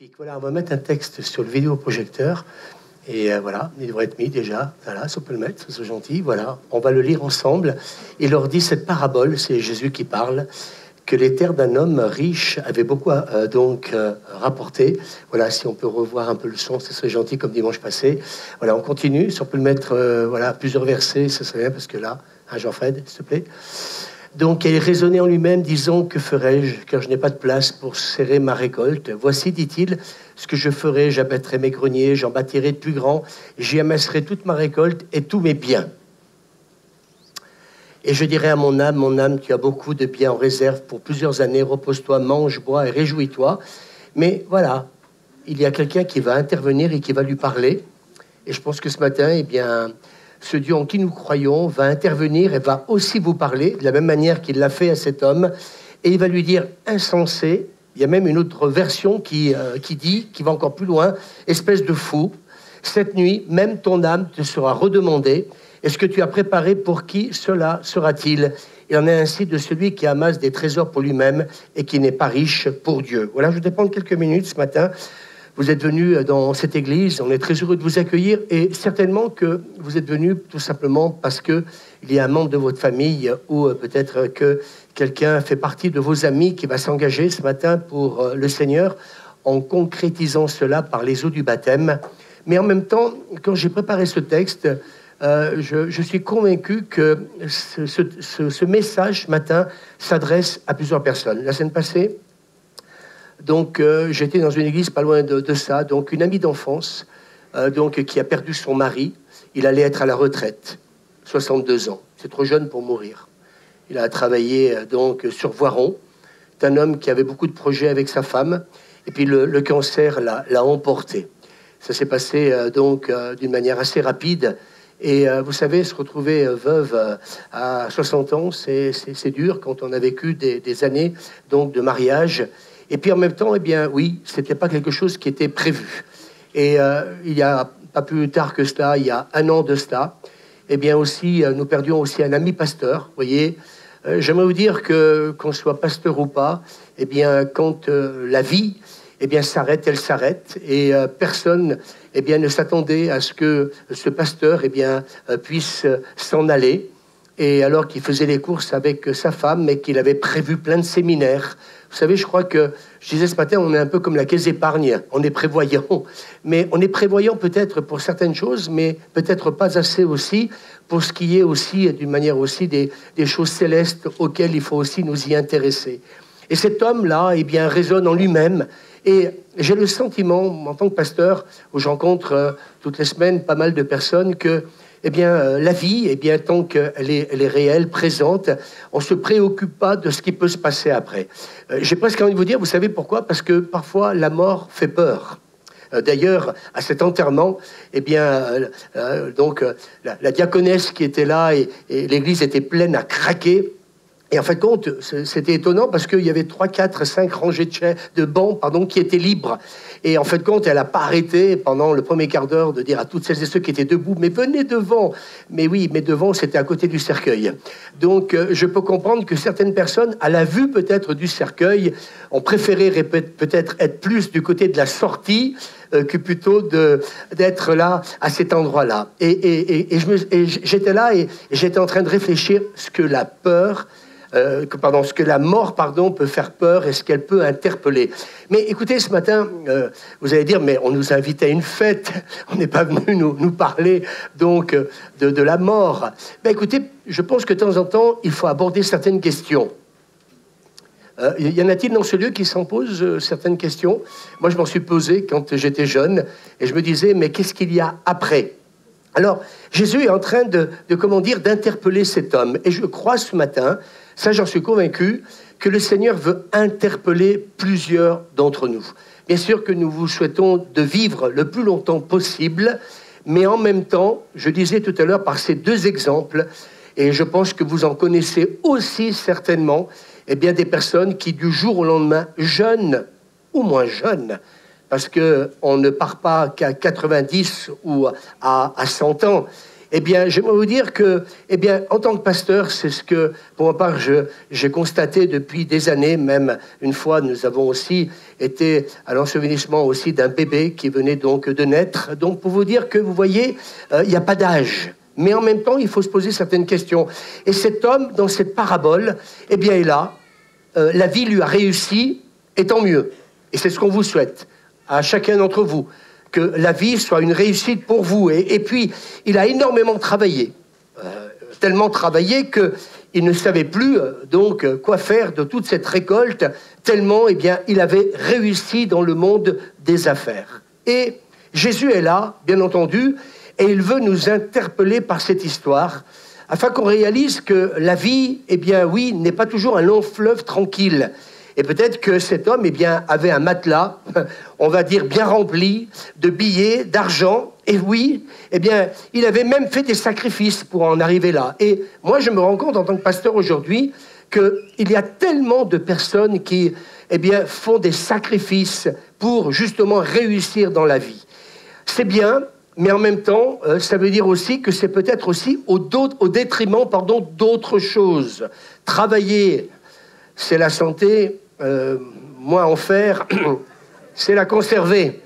Magnifique. Voilà, on va mettre un texte sur le vidéoprojecteur. Et voilà, il devrait être mis déjà. Voilà, si on peut le mettre, c'est gentil. Voilà, on va le lire ensemble. Il leur dit cette parabole, c'est Jésus qui parle, que les terres d'un homme riche avaient beaucoup rapporté. Voilà, si on peut revoir un peu le son, ce serait gentil comme dimanche passé. Voilà, on continue. Si on peut le mettre, voilà, plusieurs versets, ce serait bien, parce que là, hein, Jean-Fred, s'il te plaît. Donc, il raisonnait en lui-même, disant, que ferai-je, car je n'ai pas de place pour serrer ma récolte. Voici, dit-il, ce que je ferai, j'abattrai mes greniers, j'en bâtirai de plus grands, j'y amasserai toute ma récolte et tous mes biens. Et je dirai à mon âme, tu as beaucoup de biens en réserve pour plusieurs années, repose-toi, mange, bois et réjouis-toi. Mais voilà, il y a quelqu'un qui va intervenir et qui va lui parler. Et je pense que ce matin, eh bien, ce Dieu en qui nous croyons va intervenir et va aussi vous parler de la même manière qu'il l'a fait à cet homme. Et il va lui dire insensé. Il y a même une autre version qui va encore plus loin, espèce de fou. Cette nuit, même ton âme te sera redemandée. Est-ce que tu as préparé pour qui cela sera-t-il? Il en est ainsi de celui qui amasse des trésors pour lui-même et qui n'est pas riche pour Dieu. Voilà, je vais prendre quelques minutes ce matin. Vous êtes venus dans cette église, on est très heureux de vous accueillir et certainement que vous êtes venus tout simplement parce qu'il y a un membre de votre famille ou peut-être que quelqu'un fait partie de vos amis qui va s'engager ce matin pour le Seigneur en concrétisant cela par les eaux du baptême. Mais en même temps, quand j'ai préparé ce texte, je suis convaincu que ce message ce matin s'adresse à plusieurs personnes. La semaine passée, donc, j'étais dans une église pas loin de ça, donc une amie d'enfance, qui a perdu son mari. Il allait être à la retraite, 62 ans. C'est trop jeune pour mourir. Il a travaillé sur Voiron. C'est un homme qui avait beaucoup de projets avec sa femme. Et puis le cancer l'a emporté. Ça s'est passé d'une manière assez rapide. Et vous savez, se retrouver veuve à 60 ans, c'est dur quand on a vécu des années de mariage. Et puis en même temps, eh bien, oui, c'était pas quelque chose qui était prévu. Et il y a pas plus tard que cela, il y a un an de cela, eh bien aussi, nous perdions aussi un ami pasteur. Vous voyez, j'aimerais vous dire que qu'on soit pasteur ou pas, eh bien, quand la vie, eh bien, s'arrête, elle s'arrête, et personne, eh bien, ne s'attendait à ce que ce pasteur, eh bien, puisse s'en aller. Et alors qu'il faisait les courses avec sa femme, et qu'il avait prévu plein de séminaires. Vous savez, je crois que, je disais ce matin, on est un peu comme la caisse d'épargne. On est prévoyant. Mais on est prévoyant peut-être pour certaines choses, mais peut-être pas assez aussi pour ce qui est aussi, d'une manière aussi, des choses célestes auxquelles il faut aussi nous y intéresser. Et cet homme-là, eh bien, résonne en lui-même. Et j'ai le sentiment, en tant que pasteur, où je rencontre toutes les semaines pas mal de personnes, que eh bien, la vie, eh bien, tant qu'elle est réelle, présente, on ne se préoccupe pas de ce qui peut se passer après. J'ai presque envie de vous dire, vous savez pourquoi? Parce que parfois, la mort fait peur. D'ailleurs, à cet enterrement, eh bien, la diaconesse qui était là, et l'église était pleine à craquer. Et en fait, compte, c'était étonnant parce qu'il y avait 3, 4, 5 rangées de bancs qui étaient libres. Et en fait, compte, elle n'a pas arrêté pendant le premier quart d'heure de dire à toutes celles et ceux qui étaient debout, mais venez devant. Mais oui, mais devant, c'était à côté du cercueil. Donc, je peux comprendre que certaines personnes, à la vue peut-être du cercueil, ont préféré peut-être être plus du côté de la sortie que plutôt d'être là, à cet endroit-là. Et j'étais là et j'étais en train de réfléchir ce que la peur... ce que la mort, peut faire peur et ce qu'elle peut interpeller. Mais écoutez, ce matin, vous allez dire, mais on nous invite à une fête, on n'est pas venu nous parler donc de la mort. Mais écoutez, je pense que de temps en temps, il faut aborder certaines questions. Y en a-t-il dans ce lieu qui s'en pose certaines questions? Moi, je m'en suis posé quand j'étais jeune et je me disais, mais qu'est-ce qu'il y a après? Alors, Jésus est en train d'interpeller cet homme. Et je crois ce matin, ça j'en suis convaincu, que le Seigneur veut interpeller plusieurs d'entre nous. Bien sûr que nous vous souhaitons de vivre le plus longtemps possible, mais en même temps, je disais tout à l'heure par ces deux exemples, et je pense que vous en connaissez aussi certainement, eh bien des personnes qui du jour au lendemain, jeunes ou moins jeunes, parce qu'on ne part pas qu'à 90 ou à 100 ans. eh bien, j'aimerais vous dire que, eh bien, en tant que pasteur, c'est ce que, pour ma part, j'ai constaté depuis des années. Même une fois, nous avons aussi été à l'ensevelissement aussi d'un bébé qui venait donc de naître. Donc, pour vous dire que, vous voyez, il n'y a pas d'âge. Mais en même temps, il faut se poser certaines questions. Et cet homme, dans cette parabole, eh bien, est là. La vie lui a réussi, et tant mieux. Et c'est ce qu'on vous souhaite, à chacun d'entre vous, que la vie soit une réussite pour vous. Et puis, il a énormément travaillé, tellement travaillé qu'il ne savait plus donc quoi faire de toute cette récolte, tellement eh bien, il avait réussi dans le monde des affaires. Et Jésus est là, bien entendu, et il veut nous interpeller par cette histoire, afin qu'on réalise que la vie, eh bien oui, n'est pas toujours un long fleuve tranquille. Et peut-être que cet homme, eh bien, avait un matelas, on va dire bien rempli de billets, d'argent. Et oui, eh bien, il avait même fait des sacrifices pour en arriver là. Et moi, je me rends compte en tant que pasteur aujourd'hui qu'il y a tellement de personnes qui, eh bien, font des sacrifices pour justement réussir dans la vie. C'est bien. Mais en même temps, ça veut dire aussi que c'est peut-être aussi au détriment d'autres choses. Travailler, c'est la santé, moins en faire, c'est la conserver.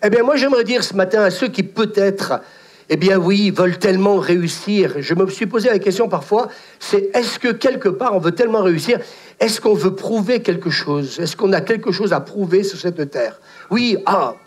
Eh bien, moi, j'aimerais dire ce matin à ceux qui peut-être, eh bien oui, veulent tellement réussir. Je me suis posé la question parfois, c'est est-ce que quelque part on veut tellement réussir? Est-ce qu'on veut prouver quelque chose? Est-ce qu'on a quelque chose à prouver sur cette terre? Oui,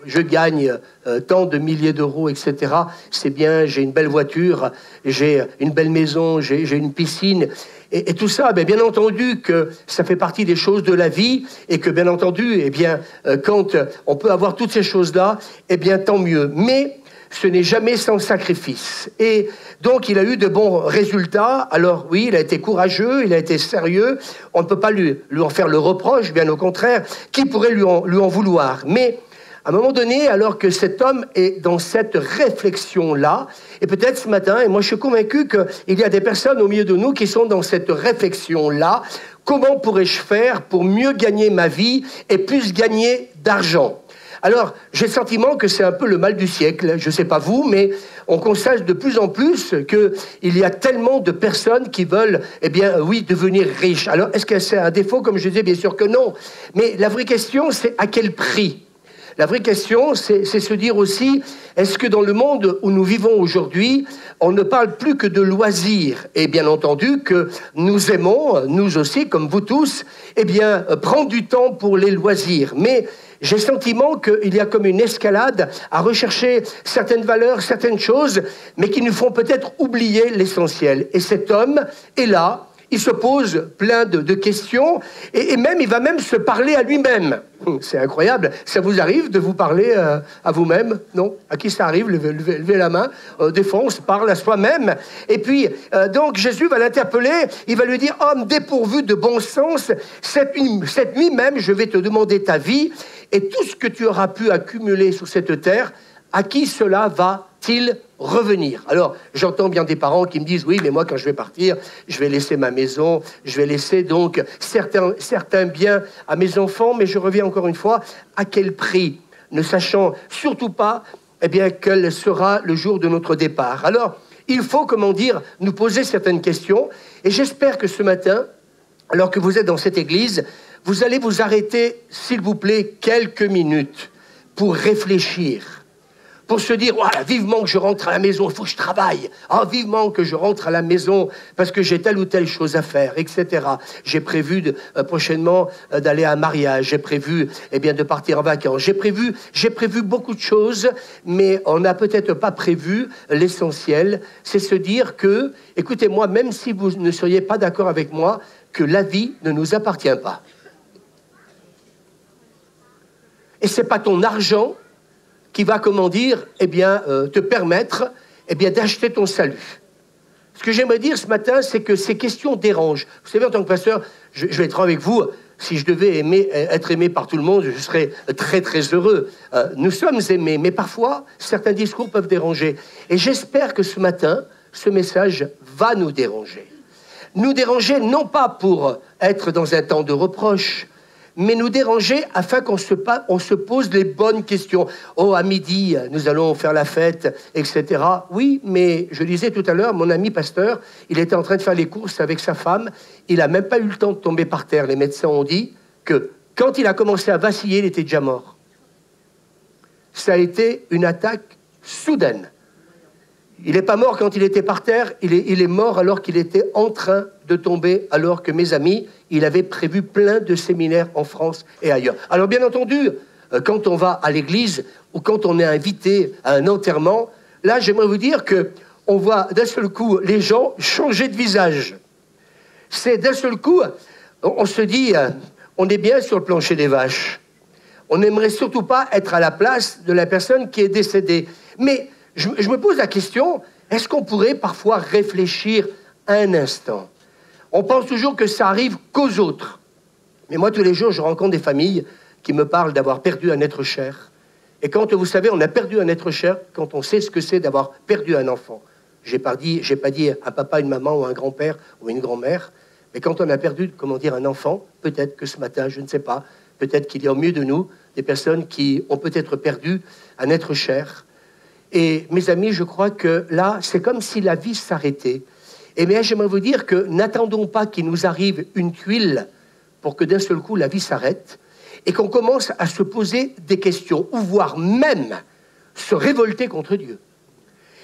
je gagne tant de milliers d'euros, etc. C'est bien, j'ai une belle voiture, j'ai une belle maison, j'ai une piscine. Et tout ça, bien entendu que ça fait partie des choses de la vie et que, bien entendu, eh bien, quand on peut avoir toutes ces choses-là, eh bien, tant mieux. Mais ce n'est jamais sans sacrifice. Et donc, il a eu de bons résultats. Alors, oui, il a été courageux, il a été sérieux. On ne peut pas lui en faire le reproche, bien au contraire. Qui pourrait lui en vouloir? Mais à un moment donné, alors que cet homme est dans cette réflexion-là, et peut-être ce matin, et moi je suis convaincu qu'il y a des personnes au milieu de nous qui sont dans cette réflexion-là, comment pourrais-je faire pour mieux gagner ma vie et plus gagner d'argent? Alors, j'ai le sentiment que c'est un peu le mal du siècle. Je ne sais pas vous, mais on constate de plus en plus qu'il y a tellement de personnes qui veulent, eh bien, oui, devenir riches. Alors, est-ce que c'est un défaut? Comme je disais, bien sûr que non. Mais la vraie question, c'est à quel prix? La vraie question, c'est se dire aussi, est-ce que dans le monde où nous vivons aujourd'hui, on ne parle plus que de loisirs? Et bien entendu que nous aimons, nous aussi, comme vous tous, eh bien, prendre du temps pour les loisirs. Mais j'ai le sentiment qu'il y a comme une escalade à rechercher certaines valeurs, certaines choses, mais qui nous font peut-être oublier l'essentiel. Et cet homme est là, il se pose plein de questions, et même il va même se parler à lui-même. C'est incroyable. Ça vous arrive de vous parler à vous-même? Non? À qui ça arrive? Levez la main. Des fois, on se parle à soi-même. Et puis, donc, Jésus va l'interpeller. Il va lui dire, homme dépourvu de bon sens, cette nuit même, je vais te demander ta vie, et tout ce que tu auras pu accumuler sur cette terre, à qui cela va-t-il revenir? Alors, j'entends bien des parents qui me disent, oui, mais moi, quand je vais partir, je vais laisser ma maison, je vais laisser donc certains biens à mes enfants, mais je reviens encore une fois, à quel prix? Ne sachant surtout pas, eh bien, quel sera le jour de notre départ. Alors, il faut, comment dire, nous poser certaines questions, et j'espère que ce matin, alors que vous êtes dans cette église, vous allez vous arrêter, s'il vous plaît, quelques minutes pour réfléchir, pour se dire, voilà, vivement que je rentre à la maison, il faut que je travaille. Vivement que je rentre à la maison parce que j'ai telle ou telle chose à faire, etc. J'ai prévu prochainement d'aller à un mariage, j'ai prévu de partir en vacances, j'ai prévu beaucoup de choses, mais on n'a peut-être pas prévu l'essentiel, c'est se dire que, écoutez-moi, même si vous ne seriez pas d'accord avec moi, que la vie ne nous appartient pas. Et ce n'est pas ton argent qui va, te permettre, d'acheter ton salut. Ce que j'aimerais dire ce matin, c'est que ces questions dérangent. Vous savez, en tant que pasteur, je vais être avec vous, si je devais être aimé par tout le monde, je serais très, très heureux. Nous sommes aimés, mais parfois, certains discours peuvent déranger. Et j'espère que ce matin, ce message va nous déranger. Nous déranger, non pas pour être dans un temps de reproche, mais nous déranger afin qu'on se pose les bonnes questions. Oh, à midi, nous allons faire la fête, etc. Oui, mais je disais tout à l'heure, mon ami pasteur, il était en train de faire les courses avec sa femme. Il n'a même pas eu le temps de tomber par terre. Les médecins ont dit que quand il a commencé à vaciller, il était déjà mort. Ça a été une attaque soudaine. Il n'est pas mort quand il était par terre, il est mort alors qu'il était en train de tomber, alors que mes amis, il avait prévu plein de séminaires en France et ailleurs. Alors bien entendu, quand on va à l'église ou quand on est invité à un enterrement, là j'aimerais vous dire qu'on voit d'un seul coup les gens changer de visage. C'est d'un seul coup, on se dit, on est bien sur le plancher des vaches. On n'aimerait surtout pas être à la place de la personne qui est décédée. Mais je me pose la question, est-ce qu'on pourrait parfois réfléchir un instant? On pense toujours que ça arrive qu'aux autres. Mais moi, tous les jours, je rencontre des familles qui me parlent d'avoir perdu un être cher. Et quand, vous savez, on a perdu un être cher, quand on sait ce que c'est d'avoir perdu un enfant. J'ai pas dit un papa, une maman ou un grand-père ou une grand-mère. Mais quand on a perdu, comment dire, un enfant, peut-être que ce matin, je ne sais pas, peut-être qu'il y a au milieu de nous des personnes qui ont peut-être perdu un être cher. Et mes amis, je crois que là, c'est comme si la vie s'arrêtait. Et bien, j'aimerais vous dire que n'attendons pas qu'il nous arrive une tuile pour que d'un seul coup, la vie s'arrête et qu'on commence à se poser des questions, ou voire même se révolter contre Dieu.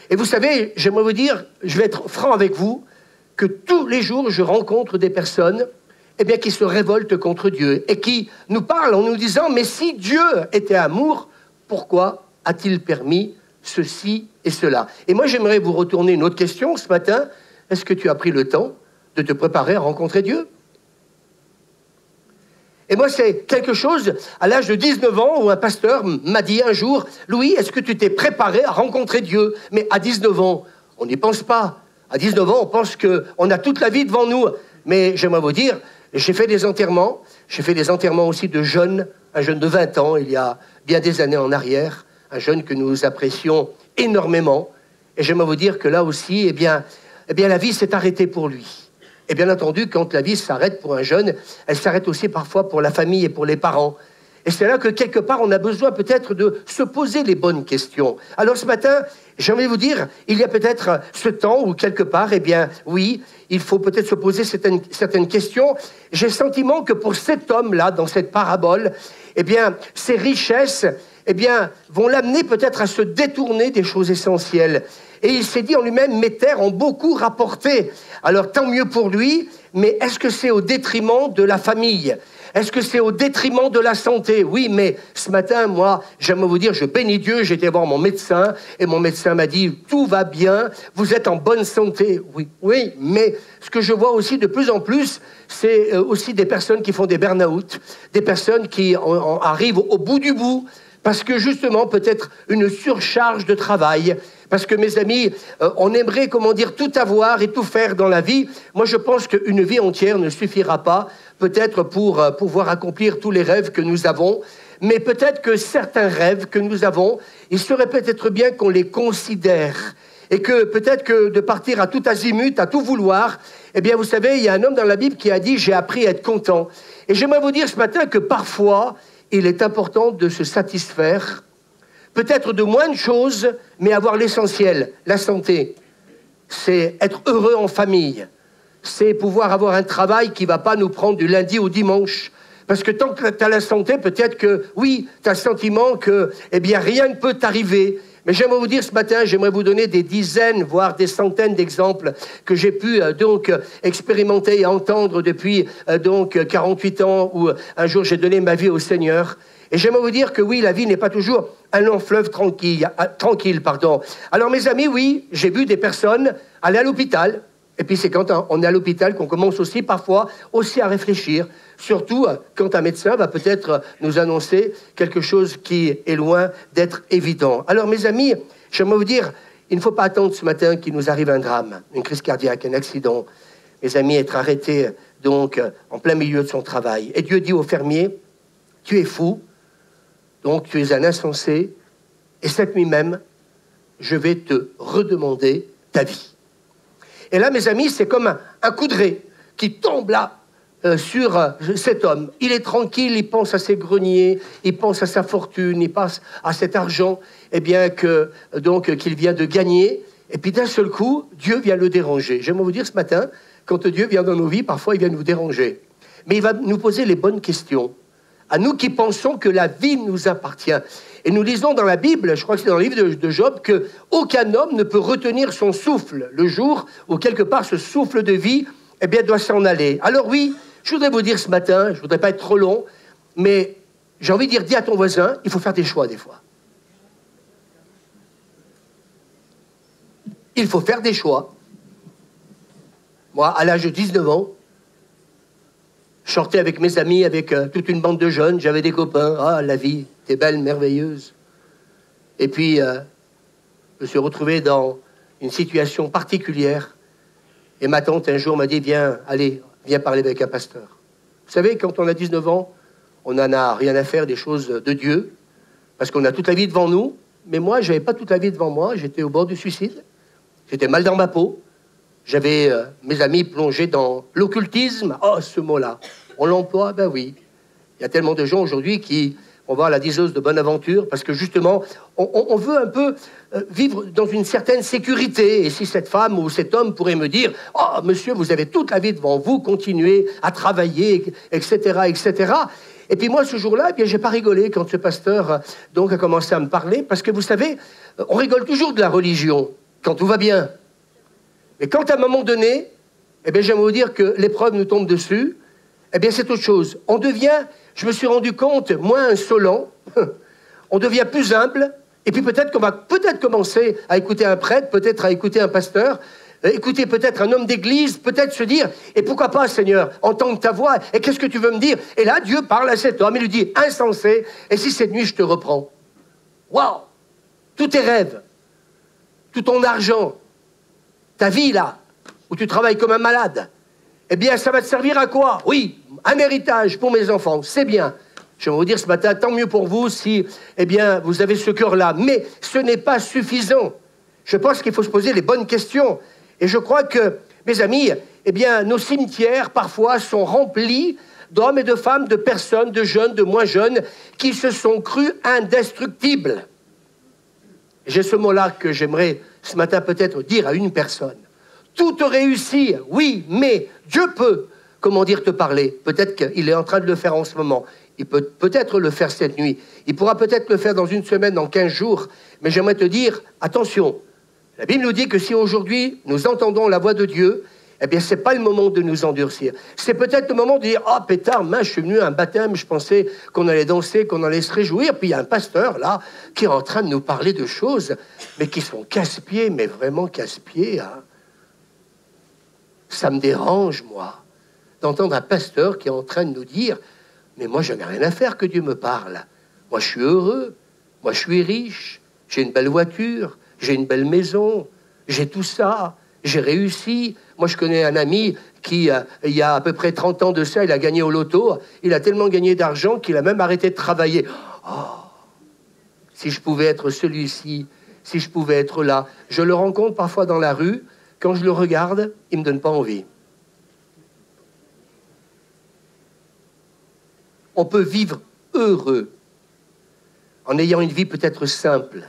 Et vous savez, j'aimerais vous dire, je vais être franc avec vous, que tous les jours, je rencontre des personnes qui se révoltent contre Dieu et qui nous parlent en nous disant « Mais si Dieu était amour, pourquoi a-t-il permis ceci et cela ?» Et moi, j'aimerais vous retourner une autre question ce matin. Est-ce que tu as pris le temps de te préparer à rencontrer Dieu? Et moi, c'est quelque chose, à l'âge de 19 ans, où un pasteur m'a dit un jour « Louis, est-ce que tu t'es préparé à rencontrer Dieu ?» Mais à 19 ans, on n'y pense pas. À 19 ans, on pense qu'on a toute la vie devant nous. Mais j'aimerais vous dire, j'ai fait des enterrements aussi de jeunes, un jeune de 20 ans, il y a bien des années en arrière, un jeune que nous apprécions énormément. Et j'aimerais vous dire que là aussi, la vie s'est arrêtée pour lui. Et bien entendu, quand la vie s'arrête pour un jeune, elle s'arrête aussi parfois pour la famille et pour les parents. Et c'est là que quelque part, on a besoin peut-être de se poser les bonnes questions. Alors ce matin, j'aimerais vous dire, il y a peut-être ce temps où quelque part, oui, il faut peut-être se poser certaines questions. J'ai le sentiment que pour cet homme-là, dans cette parabole, ses richesses, vont l'amener peut-être à se détourner des choses essentielles. Et il s'est dit en lui-même, mes terres ont beaucoup rapporté. Alors tant mieux pour lui, mais est-ce que c'est au détriment de la famille ? Est-ce que c'est au détriment de la santé? Oui, mais ce matin, moi, j'aimerais vous dire, je bénis Dieu, j'ai été voir mon médecin, et mon médecin m'a dit, tout va bien, vous êtes en bonne santé. Oui, mais ce que je vois aussi de plus en plus, c'est aussi des personnes qui font des burn-out, des personnes qui arrivent au bout du bout, parce que justement, peut-être une surcharge de travail, parce que mes amis, on aimerait, tout avoir et tout faire dans la vie. Moi, je pense qu'une vie entière ne suffira pas, peut-être pour pouvoir accomplir tous les rêves que nous avons, mais peut-être que certains rêves que nous avons, il serait peut-être bien qu'on les considère, et que peut-être que de partir à tout azimut, à tout vouloir, vous savez, il y a un homme dans la Bible qui a dit « j'ai appris à être content ». Et j'aimerais vous dire ce matin que parfois, il est important de se satisfaire, peut-être de moins de choses, mais avoir l'essentiel, la santé. C'est être heureux en famille. C'est pouvoir avoir un travail qui ne va pas nous prendre du lundi au dimanche. Parce que tant que tu as la santé, peut-être que, oui, tu as le sentiment que, rien ne peut t'arriver. Mais j'aimerais vous dire ce matin, j'aimerais vous donner des dizaines, voire des centaines d'exemples que j'ai pu expérimenter et entendre depuis 48 ans, où un jour j'ai donné ma vie au Seigneur. Et j'aimerais vous dire que oui, la vie n'est pas toujours un long fleuve tranquille. Alors mes amis, oui, j'ai vu des personnes aller à l'hôpital. Et puis c'est quand on est à l'hôpital qu'on commence aussi parfois aussi à réfléchir. Surtout quand un médecin va peut-être nous annoncer quelque chose qui est loin d'être évident. Alors mes amis, j'aimerais vous dire, il ne faut pas attendre ce matin qu'il nous arrive un drame, une crise cardiaque, un accident. Mes amis, être arrêté en plein milieu de son travail. Et Dieu dit au fermier, tu es fou, donc tu es un insensé, et cette nuit même, je vais te redemander ta vie. Et là, mes amis, c'est comme un coup de ré qui tombe là, sur cet homme. Il est tranquille, il pense à ses greniers, il pense à sa fortune, il pense à cet argent qu'il vient de gagner. Et puis d'un seul coup, Dieu vient le déranger. J'aimerais vous dire ce matin, quand Dieu vient dans nos vies, parfois il vient nous déranger. Mais il va nous poser les bonnes questions. À nous qui pensons que la vie nous appartient. Et nous lisons dans la Bible, je crois que c'est dans le livre de Job, qu'aucun homme ne peut retenir son souffle le jour où quelque part ce souffle de vie doit s'en aller. Alors oui, je voudrais vous dire ce matin, je ne voudrais pas être trop long, mais j'ai envie de dire, dis à ton voisin, il faut faire des choix des fois. Il faut faire des choix. Moi, à l'âge de 19 ans, je sortais avec mes amis, avec toute une bande de jeunes, j'avais des copains. Ah, la vie, t'es belle, merveilleuse. Et puis, je me suis retrouvé dans une situation particulière. Et ma tante, un jour, m'a dit, viens parler avec un pasteur. Vous savez, quand on a 19 ans, on n'en a rien à faire des choses de Dieu, parce qu'on a toute la vie devant nous. Mais moi, je n'avais pas toute la vie devant moi, j'étais au bord du suicide. J'étais mal dans ma peau. J'avais mes amis plongés dans l'occultisme. Oh, ce mot-là, on l'emploie? Ben oui. Il y a tellement de gens aujourd'hui qui vont voir la diseuse de Bonaventure parce que justement, on veut un peu vivre dans une certaine sécurité. Et si cette femme ou cet homme pourrait me dire « Oh, monsieur, vous avez toute la vie devant vous, continuez à travailler, etc., etc. » Et puis moi, ce jour-là, j'ai pas rigolé quand ce pasteur a commencé à me parler parce que vous savez, on rigole toujours de la religion quand tout va bien. Mais quand, à un moment donné, j'aimerais vous dire que l'épreuve nous tombe dessus, c'est autre chose. On devient, je me suis rendu compte, moins insolent, on devient plus humble, et puis peut-être qu'on va commencer à écouter un prêtre, peut-être à écouter un pasteur, écouter peut-être un homme d'église, peut-être se dire, et pourquoi pas, Seigneur, entendre ta voix, et qu'est-ce que tu veux me dire? Et là, Dieu parle à cet homme, il lui dit, insensé, et si cette nuit je te reprends? Waouh! Tous tes rêves, tout ton argent, ta vie, là, où tu travailles comme un malade, ça va te servir à quoi? Oui, un héritage pour mes enfants, c'est bien. Je vais vous dire ce matin, tant mieux pour vous si, vous avez ce cœur-là. Mais ce n'est pas suffisant. Je pense qu'il faut se poser les bonnes questions. Et je crois que, mes amis, nos cimetières, parfois, sont remplis d'hommes et de femmes, de personnes, de jeunes, de moins jeunes, qui se sont crus indestructibles. J'ai ce mot-là que j'aimerais ce matin peut-être dire à une personne. Tout réussit, oui, mais Dieu peut, te parler. Peut-être qu'il est en train de le faire en ce moment. Il peut peut-être le faire cette nuit. Il pourra peut-être le faire dans une semaine, dans 15 jours. Mais j'aimerais te dire, attention, la Bible nous dit que si aujourd'hui nous entendons la voix de Dieu, ce n'est pas le moment de nous endurcir. C'est peut-être le moment de dire, ah, pétard, mince, je suis venu à un baptême, je pensais qu'on allait danser, qu'on allait se réjouir, puis il y a un pasteur, là, qui est en train de nous parler de choses, mais qui sont casse-pieds, mais vraiment casse-pieds, hein. Ça me dérange, moi, d'entendre un pasteur qui est en train de nous dire, mais moi, je n'ai rien à faire que Dieu me parle. Moi, je suis heureux, moi, je suis riche, j'ai une belle voiture, j'ai une belle maison, j'ai tout ça, j'ai réussi. Moi, je connais un ami qui, il y a à peu près 30 ans de ça, il a gagné au loto. Il a tellement gagné d'argent qu'il a même arrêté de travailler. Oh, si je pouvais être celui-ci, si je pouvais être là. Je le rencontre parfois dans la rue. Quand je le regarde, il ne me donne pas envie. On peut vivre heureux en ayant une vie peut-être simple.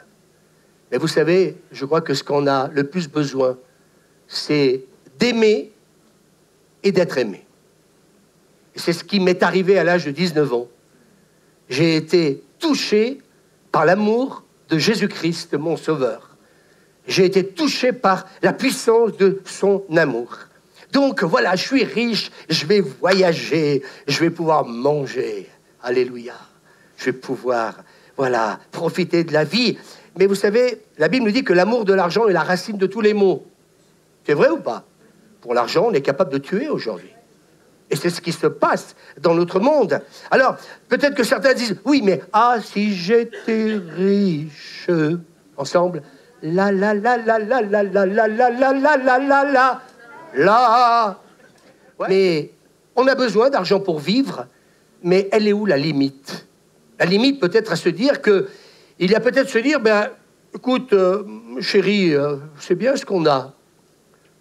Mais vous savez, je crois que ce qu'on a le plus besoin, c'est d'aimer et d'être aimé. Et c'est ce qui m'est arrivé à l'âge de 19 ans. J'ai été touché par l'amour de Jésus-Christ, mon Sauveur. J'ai été touché par la puissance de son amour. Donc voilà, je suis riche, je vais voyager, je vais pouvoir manger. Alléluia. Je vais pouvoir, profiter de la vie. Mais vous savez, la Bible nous dit que l'amour de l'argent est la racine de tous les maux. C'est vrai ou pas? Pour l'argent, on est capable de tuer aujourd'hui. Et c'est ce qui se passe dans notre monde. Alors, peut-être que certains disent, oui, mais si j'étais riche, ensemble, la. Mais on a besoin d'argent pour vivre, mais elle est où la limite? La limite peut-être à se dire que, il y a peut-être se dire, écoute, chérie, c'est bien ce qu'on a.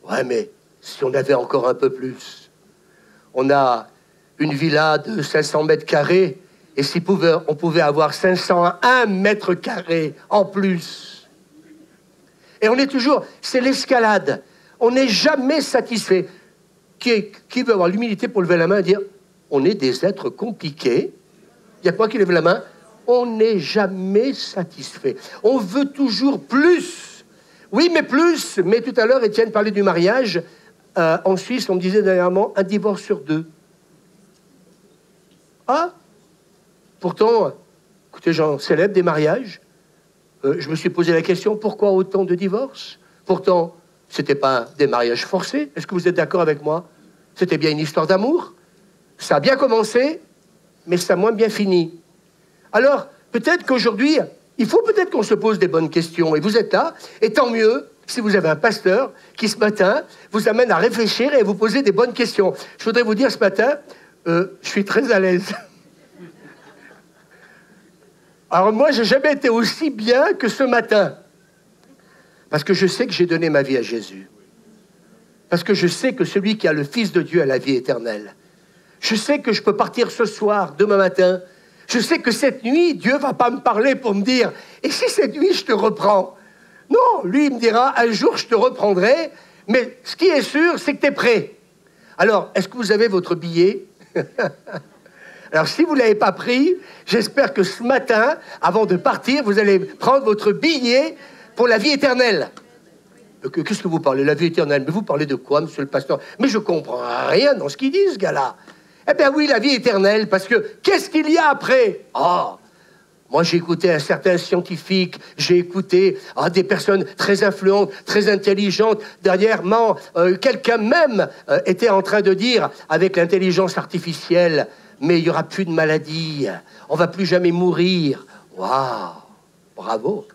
Ouais, mais si on avait encore un peu plus. On a une villa de 500 mètres carrés, et si on pouvait avoir 501 mètres carrés en plus. Et on est toujours, c'est l'escalade. On n'est jamais satisfait. Qui veut avoir l'humilité pour lever la main et dire, on est des êtres compliqués. Il y a quoi qui lève la main? On n'est jamais satisfait. On veut toujours plus. Oui, mais plus. Mais tout à l'heure, Étienne parlait du mariage. En Suisse, on me disait dernièrement, un divorce sur 2. Ah, pourtant, écoutez, j'en célèbre des mariages. Je me suis posé la question, pourquoi autant de divorces? Pourtant, ce n'était pas des mariages forcés. Est-ce que vous êtes d'accord avec moi? C'était bien une histoire d'amour. Ça a bien commencé, mais ça a moins bien fini. Alors, peut-être qu'aujourd'hui, il faut peut-être qu'on se pose des bonnes questions. Et vous êtes là, et tant mieux si vous avez un pasteur qui, ce matin, vous amène à réfléchir et à vous poser des bonnes questions. Je voudrais vous dire ce matin, je suis très à l'aise. Alors moi, j'ai jamais été aussi bien que ce matin. Parce que je sais que j'ai donné ma vie à Jésus. Parce que je sais que celui qui a le Fils de Dieu a la vie éternelle. Je sais que je peux partir ce soir, demain matin. Je sais que cette nuit, Dieu ne va pas me parler pour me dire « Et si cette nuit, je te reprends ?» Non, lui, il me dira « Un jour, je te reprendrai. » Mais ce qui est sûr, c'est que tu es prêt. Alors, est-ce que vous avez votre billet? Alors, si vous ne l'avez pas pris, j'espère que ce matin, avant de partir, vous allez prendre votre billet pour la vie éternelle. Qu'est-ce que vous parlez, la vie éternelle? Mais vous parlez de quoi, monsieur le pasteur? Mais je ne comprends rien dans ce qu'il dit, ce gars-là. Eh bien oui, la vie éternelle, parce que qu'est-ce qu'il y a après? Oh, moi j'ai écouté un certain scientifique, j'ai écouté des personnes très influentes, très intelligentes. Dernièrement, quelqu'un même était en train de dire, avec l'intelligence artificielle, mais il n'y aura plus de maladie, on ne va plus jamais mourir. Waouh, bravo.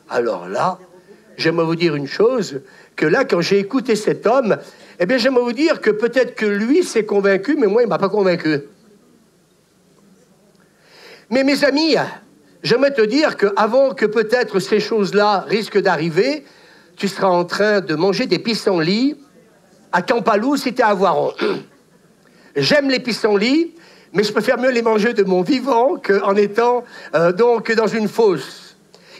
Alors là, j'aimerais vous dire une chose, que là, quand j'ai écouté cet homme, eh bien, j'aimerais vous dire que peut-être que lui s'est convaincu, mais moi, il ne m'a pas convaincu. Mais mes amis, j'aimerais te dire qu'avant que peut-être ces choses-là risquent d'arriver, tu seras en train de manger des pissenlits à Campalou si tu es à Voiron. J'aime les pissenlits, mais je préfère mieux les manger de mon vivant qu'en étant donc dans une fosse.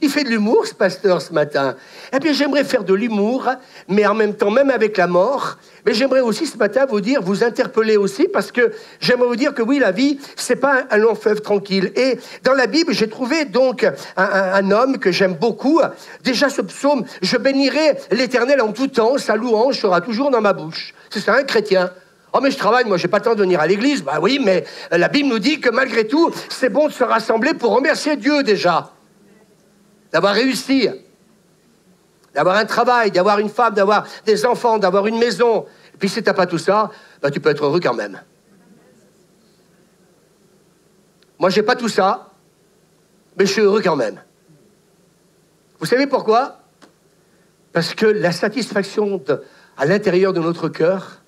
Il fait de l'humour, ce pasteur, ce matin. Eh bien, j'aimerais faire de l'humour, mais en même temps, même avec la mort. Mais j'aimerais aussi, ce matin, vous dire, vous interpeller aussi, parce que j'aimerais vous dire que oui, la vie, c'est pas un long fleuve tranquille. Et dans la Bible, j'ai trouvé donc un homme que j'aime beaucoup. Déjà, ce psaume, « Je bénirai l'Éternel en tout temps, sa louange sera toujours dans ma bouche ». C'est ça, un chrétien. Oh, mais je travaille, moi, j'ai pas le temps de venir à l'église. Bah oui, mais la Bible nous dit que malgré tout, c'est bon de se rassembler pour remercier Dieu, déjà. D'avoir réussi, d'avoir un travail, d'avoir une femme, d'avoir des enfants, d'avoir une maison. Et puis si tu n'as pas tout ça, bah, tu peux être heureux quand même. Moi, j'ai pas tout ça, mais je suis heureux quand même. Vous savez pourquoi? Parce que la satisfaction à l'intérieur de notre cœur,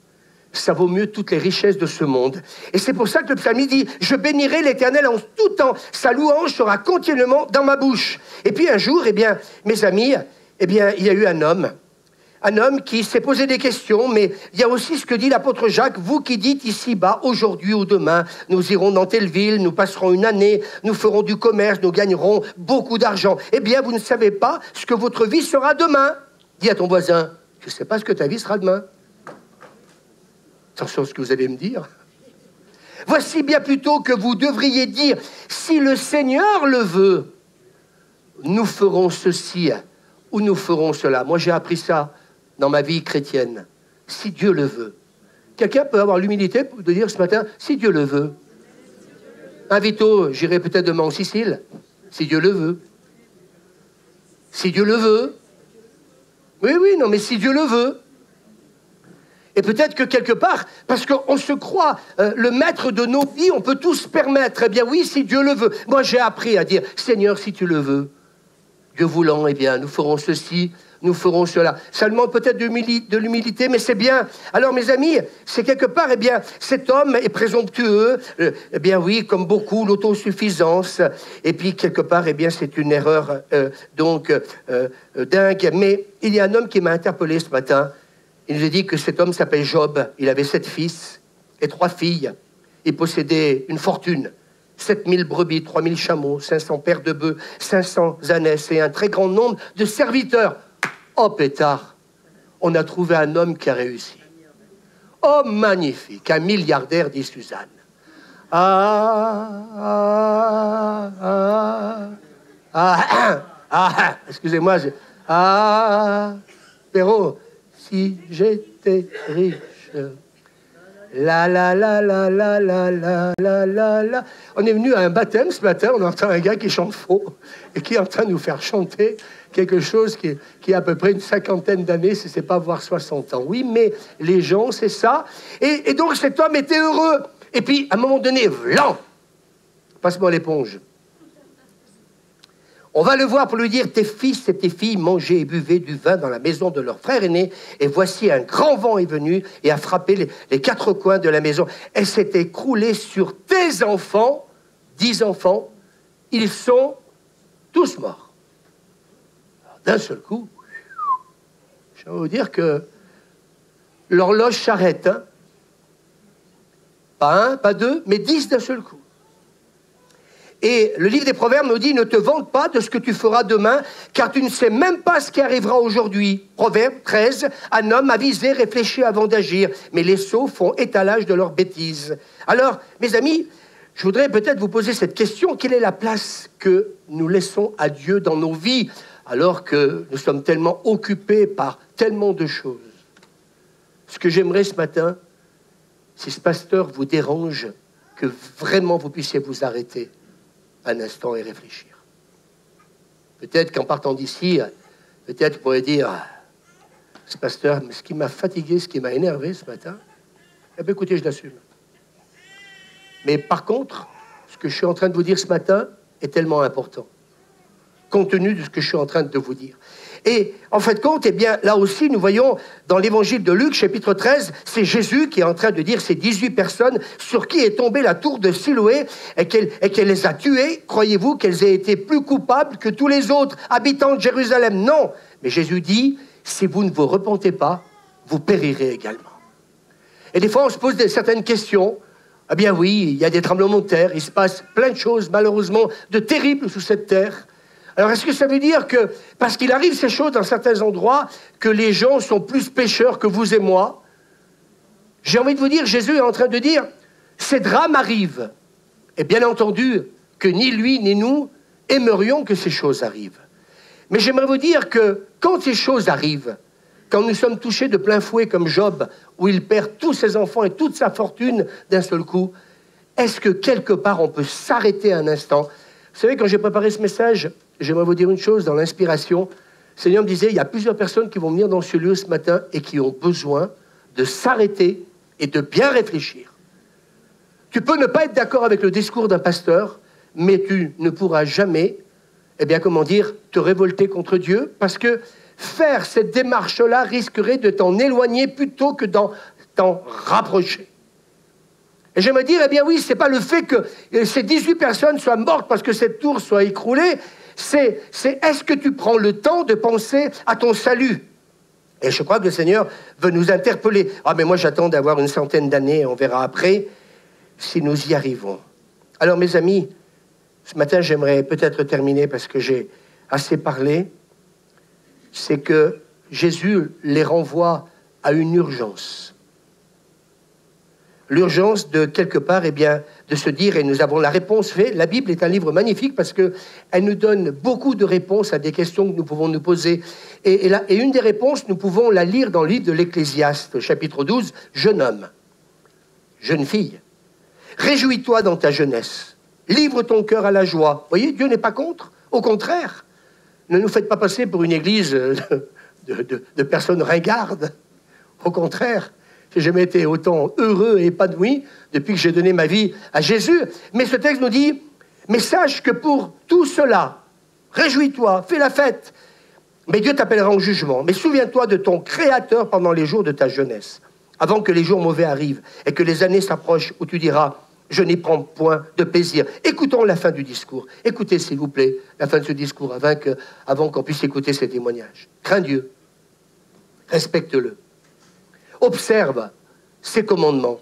ça vaut mieux toutes les richesses de ce monde. Et c'est pour ça que le psalmiste dit « Je bénirai l'Éternel en tout temps, sa louange sera continuellement dans ma bouche. » Et puis un jour, eh bien, mes amis, eh bien, il y a eu un homme qui s'est posé des questions, mais il y a aussi ce que dit l'apôtre Jacques, vous qui dites ici-bas, aujourd'hui ou demain, nous irons dans telle ville, nous passerons une année, nous ferons du commerce, nous gagnerons beaucoup d'argent. Eh bien, vous ne savez pas ce que votre vie sera demain. Dis à ton voisin, je ne sais pas ce que ta vie sera demain. Attention à ce que vous allez me dire. Voici bien plutôt que vous devriez dire, si le Seigneur le veut, nous ferons ceci ou nous ferons cela. Moi, j'ai appris ça dans ma vie chrétienne. Si Dieu le veut. Quelqu'un peut avoir l'humilité de dire ce matin, si Dieu le veut. Invito, j'irai peut-être demain en Sicile, si Dieu le veut. Si Dieu le veut. Oui, non, mais si Dieu le veut. Et peut-être que quelque part, parce qu'on se croit le maître de nos vies, on peut tout se permettre. Eh bien oui, si Dieu le veut. Moi, j'ai appris à dire, Seigneur, si tu le veux, Dieu voulant, eh bien, nous ferons ceci, nous ferons cela. Ça demande peut-être de l'humilité, mais c'est bien. Alors, mes amis, c'est quelque part, eh bien, cet homme est présomptueux. Eh bien, oui, comme beaucoup, l'autosuffisance. Et puis, quelque part, eh bien, c'est une erreur, dingue. Mais il y a un homme qui m'a interpellé ce matin. Il nous a dit que cet homme s'appelle Job. Il avait 7 fils et 3 filles. Il possédait une fortune. 7000 brebis, 3000 chameaux, 500 paires de bœufs, 500 ânesses et un très grand nombre de serviteurs. Oh, pétard, on a trouvé un homme qui a réussi. Oh, magnifique, un milliardaire, dit Suzanne. Excusez-moi. Perrault, si j'étais riche. La la la la la la la la la la. On est venu à un baptême ce matin, on entend un gars qui chante faux et qui est en train de nous faire chanter quelque chose qui a à peu près une cinquantaine d'années, si ce n'est pas voire 60 ans. Oui, mais les gens, c'est ça. Et donc cet homme était heureux. Et puis, à un moment donné, vlan, passe-moi l'éponge. On va le voir pour lui dire, tes fils et tes filles mangeaient et buvaient du vin dans la maison de leur frère aîné, et voici un grand vent est venu et a frappé les quatre coins de la maison. Elle s'est écroulée sur tes enfants, 10 enfants, ils sont tous morts. D'un seul coup, je vais vous dire que l'horloge s'arrête. Hein. Pas un, pas deux, mais 10 d'un seul coup. Et le livre des Proverbes nous dit, ne te vante pas de ce que tu feras demain, car tu ne sais même pas ce qui arrivera aujourd'hui. Proverbe 13, un homme avisé réfléchit avant d'agir, mais les sots font étalage de leurs bêtises. Alors, mes amis, je voudrais peut-être vous poser cette question, quelle est la place que nous laissons à Dieu dans nos vies, alors que nous sommes tellement occupés par tellement de choses? Ce que j'aimerais ce matin, si ce pasteur vous dérange, que vraiment vous puissiez vous arrêter un instant et réfléchir. Peut-être qu'en partant d'ici, peut-être vous pourrez dire, ce pasteur, mais ce qui m'a fatigué, ce qui m'a énervé ce matin, eh bien écoutez, je l'assume. Mais par contre, ce que je suis en train de vous dire ce matin est tellement important, compte tenu de ce que je suis en train de vous dire. Et en fait compte, eh bien, là aussi, nous voyons dans l'évangile de Luc, chapitre 13, c'est Jésus qui est en train de dire ces 18 personnes sur qui est tombée la tour de Siloé et qu'elle les a tuées. Croyez-vous qu'elles aient été plus coupables que tous les autres habitants de Jérusalem? Non. Mais Jésus dit, si vous ne vous repentez pas, vous périrez également. Et des fois, on se pose certaines questions. Eh bien oui, il y a des tremblements de terre, il se passe plein de choses, malheureusement, de terribles sous cette terre. Alors, est-ce que ça veut dire que, parce qu'il arrive ces choses dans certains endroits, que les gens sont plus pécheurs que vous et moi? J'ai envie de vous dire, Jésus est en train de dire, ces drames arrivent. Et bien entendu, que ni lui ni nous aimerions que ces choses arrivent. Mais j'aimerais vous dire que, quand ces choses arrivent, quand nous sommes touchés de plein fouet comme Job, où il perd tous ses enfants et toute sa fortune d'un seul coup, est-ce que quelque part on peut s'arrêter un instant? Vous savez, quand j'ai préparé ce message, j'aimerais vous dire une chose dans l'inspiration. Le Seigneur me disait, il y a plusieurs personnes qui vont venir dans ce lieu ce matin et qui ont besoin de s'arrêter et de bien réfléchir. Tu peux ne pas être d'accord avec le discours d'un pasteur, mais tu ne pourras jamais, eh bien, comment dire, te révolter contre Dieu, parce que faire cette démarche-là risquerait de t'en éloigner plutôt que t'en rapprocher. Et je me dire, eh bien oui, c'est pas le fait que ces 18 personnes soient mortes parce que cette tour soit écroulée, c'est est-ce que tu prends le temps de penser à ton salut? Et je crois que le Seigneur veut nous interpeller. Ah, mais moi j'attends d'avoir une centaine d'années, on verra après si nous y arrivons. Alors mes amis, ce matin j'aimerais peut-être terminer parce que j'ai assez parlé. C'est que Jésus les renvoie à une urgence. L'urgence de quelque part, eh bien, de se dire, et nous avons la réponse faite. La Bible est un livre magnifique parce qu'elle nous donne beaucoup de réponses à des questions que nous pouvons nous poser. Et une des réponses, nous pouvons la lire dans le livre de l'Ecclésiaste, chapitre 12, « Jeune homme, jeune fille, réjouis-toi dans ta jeunesse, livre ton cœur à la joie. » Vous voyez, Dieu n'est pas contre, au contraire. Ne nous faites pas passer pour une église de personnes ringardes. Au contraire, j'ai jamais été autant heureux et épanoui depuis que j'ai donné ma vie à Jésus. Mais ce texte nous dit, mais sache que pour tout cela, réjouis-toi, fais la fête. Mais Dieu t'appellera en jugement. Mais souviens-toi de ton Créateur pendant les jours de ta jeunesse, avant que les jours mauvais arrivent et que les années s'approchent où tu diras, je n'y prends point de plaisir. Écoutons la fin du discours. Écoutez, s'il vous plaît, la fin de ce discours avant qu'on puisse écouter ces témoignages. Crains Dieu. Respecte-le. Observe ses commandements.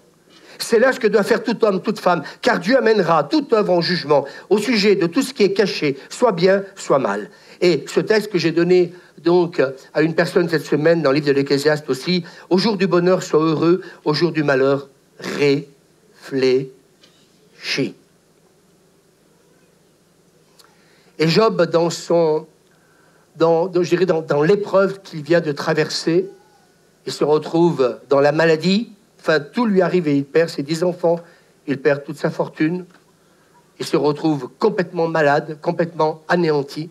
C'est là ce que doit faire tout homme, toute femme, car Dieu amènera toute œuvre en jugement au sujet de tout ce qui est caché, soit bien, soit mal. Et ce texte que j'ai donné donc à une personne cette semaine dans le livre de l'Ecclésiaste aussi, au jour du bonheur, sois heureux, au jour du malheur, réfléchis. Et Job, dans l'épreuve qu'il vient de traverser, il se retrouve dans la maladie, enfin tout lui arrive et il perd ses 10 enfants, il perd toute sa fortune, il se retrouve complètement malade, complètement anéanti.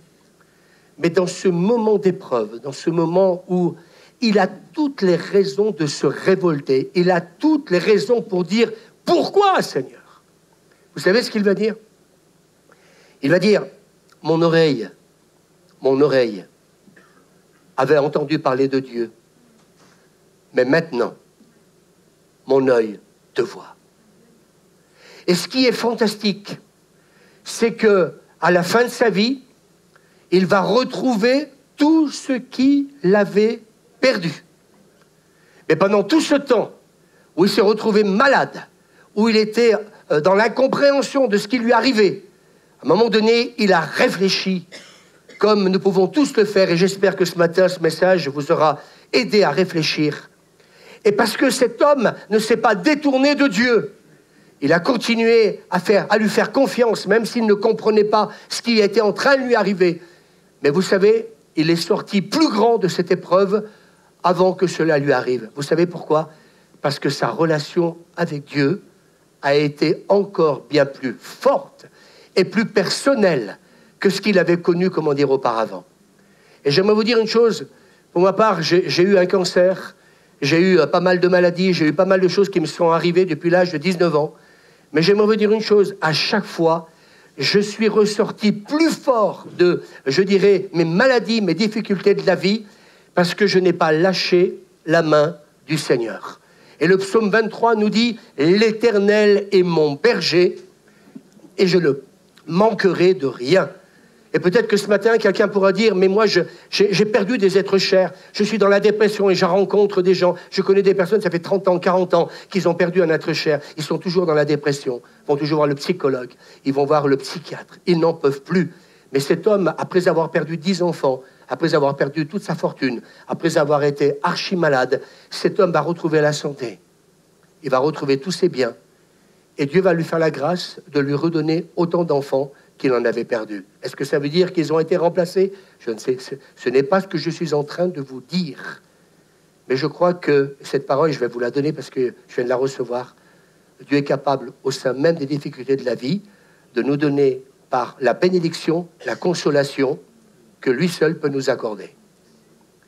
Mais dans ce moment d'épreuve, dans ce moment où il a toutes les raisons de se révolter, il a toutes les raisons pour dire « Pourquoi, Seigneur ?» Vous savez ce qu'il va dire? Il va dire « Mon oreille avait entendu parler de Dieu, mais maintenant, mon œil te voit. » Et ce qui est fantastique, c'est que à la fin de sa vie, il va retrouver tout ce qu'il avait perdu. Mais pendant tout ce temps où il s'est retrouvé malade, où il était dans l'incompréhension de ce qui lui arrivait, à un moment donné, il a réfléchi, comme nous pouvons tous le faire, et j'espère que ce matin, ce message vous aura aidé à réfléchir. Et parce que cet homme ne s'est pas détourné de Dieu, il a continué à lui faire confiance, même s'il ne comprenait pas ce qui était en train de lui arriver. Mais vous savez, il est sorti plus grand de cette épreuve avant que cela lui arrive. Vous savez pourquoi? Parce que sa relation avec Dieu a été encore bien plus forte et plus personnelle que ce qu'il avait connu, comment dire, auparavant. Et j'aimerais vous dire une chose. Pour ma part, j'ai eu un cancer, j'ai eu pas mal de maladies, j'ai eu pas mal de choses qui me sont arrivées depuis l'âge de 19 ans. Mais j'aimerais vous dire une chose, à chaque fois, je suis ressorti plus fort de, je dirais, mes maladies, mes difficultés de la vie, parce que je n'ai pas lâché la main du Seigneur. Et le psaume 23 nous dit « L'Éternel est mon berger, et je ne manquerai de rien. » Et peut-être que ce matin, quelqu'un pourra dire « Mais moi, j'ai perdu des êtres chers. Je suis dans la dépression et je rencontre des gens. Je connais des personnes, ça fait 30 ans, 40 ans, qu'ils ont perdu un être cher. Ils sont toujours dans la dépression. Ils vont toujours voir le psychologue. Ils vont voir le psychiatre. Ils n'en peuvent plus. Mais cet homme, après avoir perdu 10 enfants, après avoir perdu toute sa fortune, après avoir été archi malade, cet homme va retrouver la santé. Il va retrouver tous ses biens. Et Dieu va lui faire la grâce de lui redonner autant d'enfants qu'il en avait perdu. Est-ce que ça veut dire qu'ils ont été remplacés? Je ne sais. Ce n'est pas ce que je suis en train de vous dire. Mais je crois que cette parole, je vais vous la donner parce que je viens de la recevoir. Dieu est capable, au sein même des difficultés de la vie, de nous donner par la bénédiction, la consolation que lui seul peut nous accorder.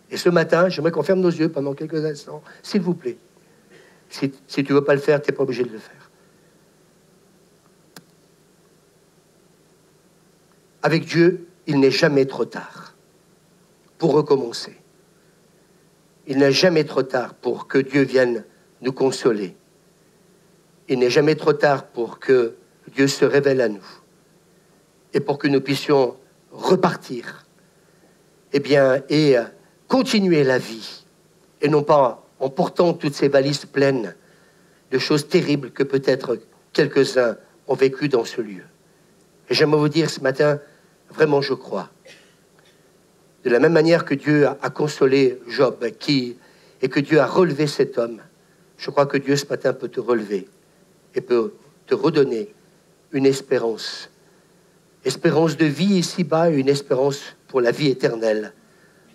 Et ce matin, j'aimerais qu'on ferme nos yeux pendant quelques instants, s'il vous plaît. Si tu ne veux pas le faire, tu n'es pas obligé de le faire. Avec Dieu, il n'est jamais trop tard pour recommencer. Il n'est jamais trop tard pour que Dieu vienne nous consoler. Il n'est jamais trop tard pour que Dieu se révèle à nous et pour que nous puissions repartir et continuer la vie et non pas en portant toutes ces valises pleines de choses terribles que peut-être quelques-uns ont vécues dans ce lieu. Et j'aimerais vous dire ce matin, vraiment je crois, de la même manière que Dieu a consolé Job et que Dieu a relevé cet homme, je crois que Dieu ce matin peut te relever et peut te redonner une espérance de vie ici-bas et une espérance pour la vie éternelle,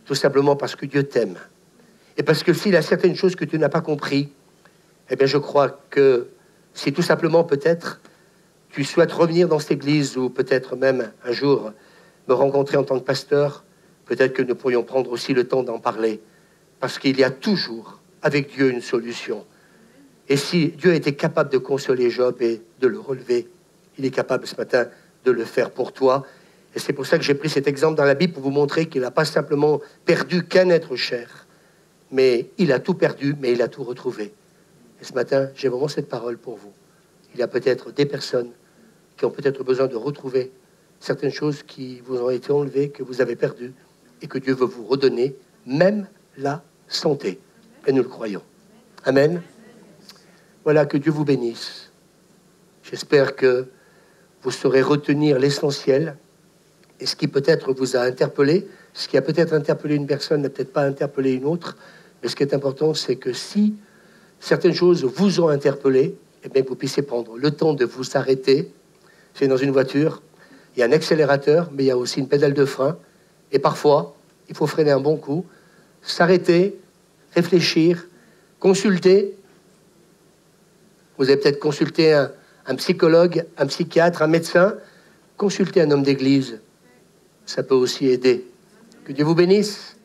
tout simplement parce que Dieu t'aime. Et parce que s'il y a certaines choses que tu n'as pas compris, eh bien je crois que si tout simplement peut-être tu souhaites revenir dans cette église ou peut-être même un jour me rencontrer en tant que pasteur, peut-être que nous pourrions prendre aussi le temps d'en parler, parce qu'il y a toujours avec Dieu une solution. Et si Dieu était capable de consoler Job et de le relever, il est capable ce matin de le faire pour toi. Et c'est pour ça que j'ai pris cet exemple dans la Bible pour vous montrer qu'il n'a pas simplement perdu qu'un être cher, mais il a tout perdu, mais il a tout retrouvé. Et ce matin, j'ai vraiment cette parole pour vous. Il y a peut-être des personnes qui ont peut-être besoin de retrouver certaines choses qui vous ont été enlevées, que vous avez perdues, et que Dieu veut vous redonner, même la santé. Et nous le croyons. Amen. Voilà, que Dieu vous bénisse. J'espère que vous saurez retenir l'essentiel et ce qui peut-être vous a interpellé. Ce qui a peut-être interpellé une personne n'a peut-être pas interpellé une autre. Mais ce qui est important, c'est que si certaines choses vous ont interpellé, eh bien, vous puissiez prendre le temps de vous arrêter. C'est dans une voiture, il y a un accélérateur, mais il y a aussi une pédale de frein. Et parfois, il faut freiner un bon coup, s'arrêter, réfléchir, consulter. Vous avez peut-être consulté un psychologue, un psychiatre, un médecin. Consulter un homme d'église, ça peut aussi aider. Que Dieu vous bénisse.